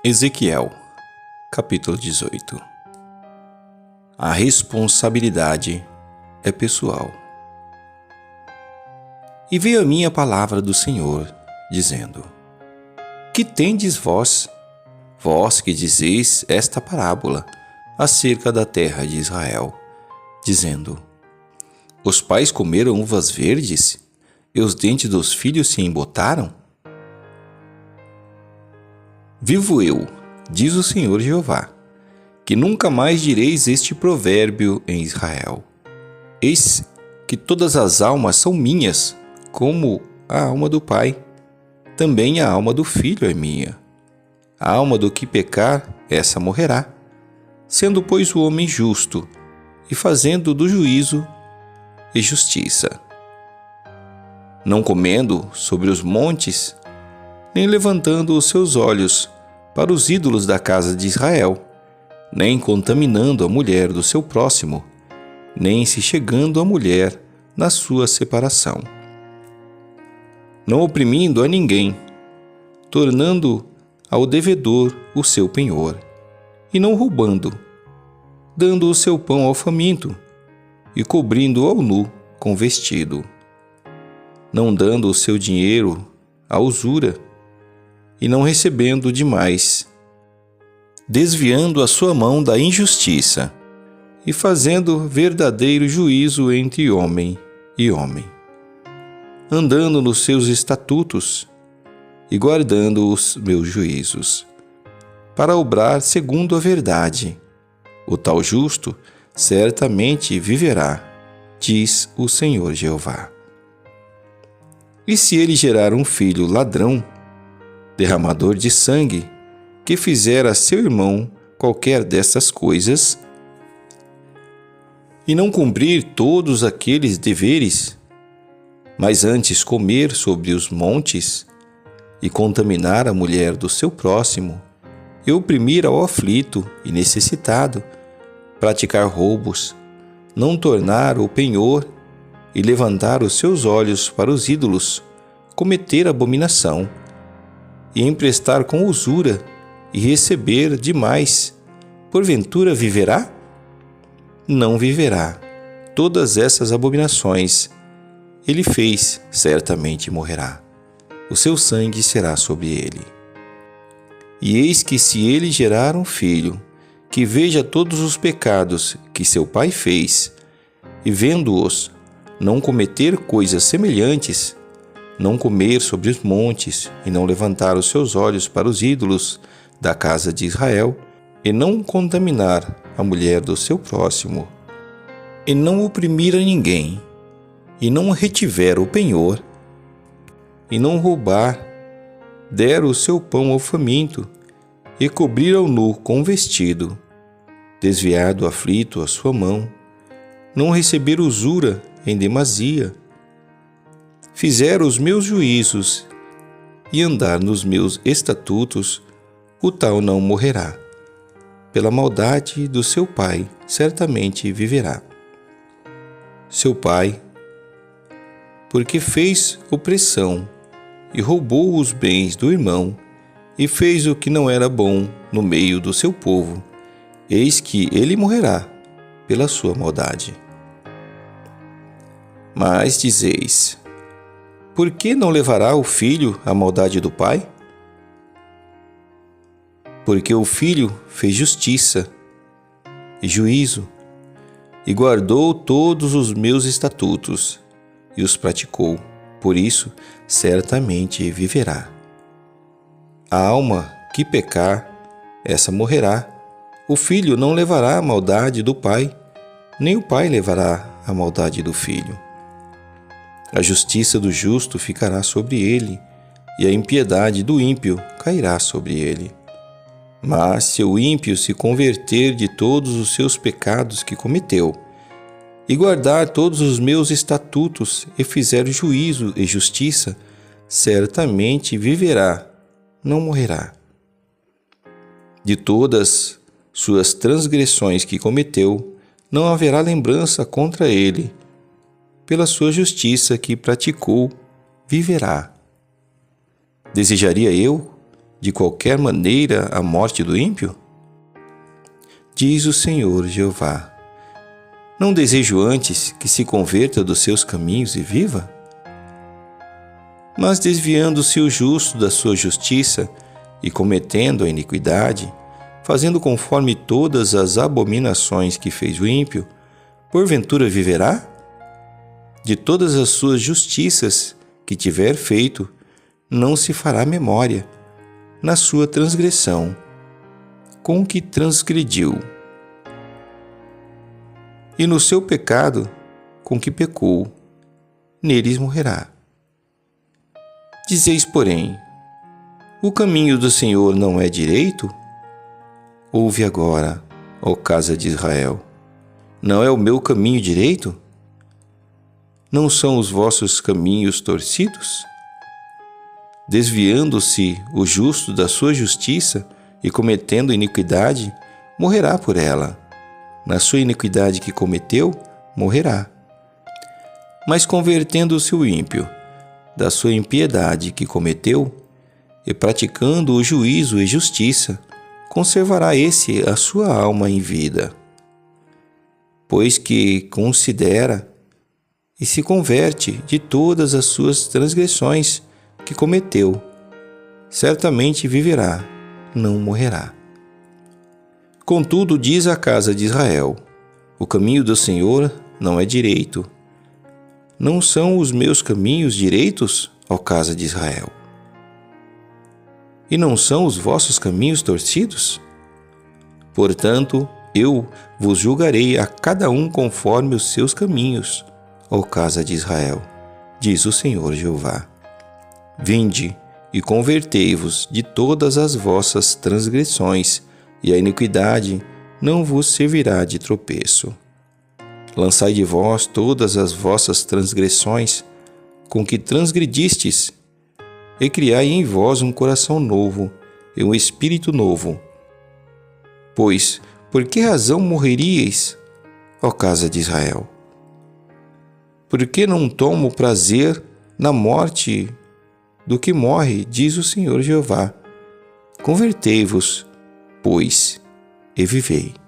Ezequiel, capítulo 18. A responsabilidade é pessoal. E veio a mim a palavra do Senhor, dizendo: Que tendes vós, vós que dizeis esta parábola acerca da terra de Israel, dizendo: Os pais comeram uvas verdes, e os dentes dos filhos se embotaram? Vivo eu, diz o Senhor Jeová, que nunca mais direis este provérbio em Israel. Eis que todas as almas são minhas, como a alma do pai. Também a alma do filho é minha. A alma do que pecar, essa morrerá. Sendo, pois, o homem justo, e fazendo do juízo e justiça. Não comendo sobre os montes, nem levantando os seus olhos para os ídolos da casa de Israel, nem contaminando a mulher do seu próximo, nem se chegando à mulher na sua separação. Não oprimindo a ninguém, tornando ao devedor o seu penhor, e não roubando, dando o seu pão ao faminto, e cobrindo ao nu com vestido, não dando o seu dinheiro à usura, e não recebendo demais, desviando a sua mão da injustiça, e fazendo verdadeiro juízo entre homem e homem, andando nos seus estatutos e guardando os meus juízos, para obrar segundo a verdade. O tal justo certamente viverá, diz o Senhor Jeová. E se ele gerar um filho ladrão, derramador de sangue, que fizer a seu irmão qualquer dessas coisas, e não cumprir todos aqueles deveres, mas antes comer sobre os montes, e contaminar a mulher do seu próximo, e oprimir ao aflito e necessitado, praticar roubos, não tornar o penhor, e levantar os seus olhos para os ídolos, cometer abominação, e emprestar com usura, e receber demais, porventura viverá? Não viverá. Todas essas abominações ele fez, certamente morrerá. O seu sangue será sobre ele. E eis que se ele gerar um filho, que veja todos os pecados que seu pai fez, e vendo-os, não cometer coisas semelhantes, não comer sobre os montes, e não levantar os seus olhos para os ídolos da casa de Israel, e não contaminar a mulher do seu próximo, e não oprimir a ninguém, e não retiver o penhor, e não roubar, der o seu pão ao faminto, e cobrir ao nu com vestido, desviar do aflito a sua mão, não receber usura em demasia, fizer os meus juízos e andar nos meus estatutos, o tal não morrerá. Pela maldade do seu pai, certamente viverá. Seu pai, porque fez opressão e roubou os bens do irmão, e fez o que não era bom no meio do seu povo, eis que ele morrerá pela sua maldade. Mas dizeis: Por que não levará o filho a maldade do pai? Porque o filho fez justiça e juízo, e guardou todos os meus estatutos, e os praticou, por isso certamente viverá. A alma que pecar, essa morrerá. O filho não levará a maldade do pai, nem o pai levará a maldade do filho. A justiça do justo ficará sobre ele, e a impiedade do ímpio cairá sobre ele. Mas se o ímpio se converter de todos os seus pecados que cometeu, e guardar todos os meus estatutos, e fizer juízo e justiça, certamente viverá, não morrerá. De todas suas transgressões que cometeu, não haverá lembrança contra ele. Pela sua justiça que praticou, viverá. Desejaria eu de qualquer maneira a morte do ímpio? Diz o Senhor Jeová: não desejo antes que se converta dos seus caminhos e viva? Mas desviando-se o justo da sua justiça e cometendo a iniquidade, fazendo conforme todas as abominações que fez o ímpio, porventura viverá? De todas as suas justiças que tiver feito, não se fará memória, na sua transgressão, com que transgrediu, e no seu pecado, com que pecou, neles morrerá. Dizeis, porém: o caminho do Senhor não é direito? Ouve agora, ó casa de Israel: não é o meu caminho direito? Não são os vossos caminhos torcidos? Desviando-se o justo da sua justiça e cometendo iniquidade, morrerá por ela. Na sua iniquidade que cometeu, morrerá. Mas convertendo-se o ímpio da sua impiedade que cometeu, e praticando o juízo e justiça, conservará esse a sua alma em vida. Pois que considera e se converte de todas as suas transgressões que cometeu, certamente viverá, não morrerá. Contudo, diz a casa de Israel: o caminho do Senhor não é direito. Não são os meus caminhos direitos, ó casa de Israel? E não são os vossos caminhos torcidos? Portanto, eu vos julgarei a cada um conforme os seus caminhos, ó casa de Israel, diz o Senhor Jeová. Vinde e convertei-vos de todas as vossas transgressões, e a iniquidade não vos servirá de tropeço. Lançai de vós todas as vossas transgressões, com que transgredistes, e criai em vós um coração novo e um espírito novo. Pois, por que razão morreríeis, ó casa de Israel? Por que não tomo prazer na morte do que morre, diz o Senhor Jeová? Convertei-vos, pois, e vivei.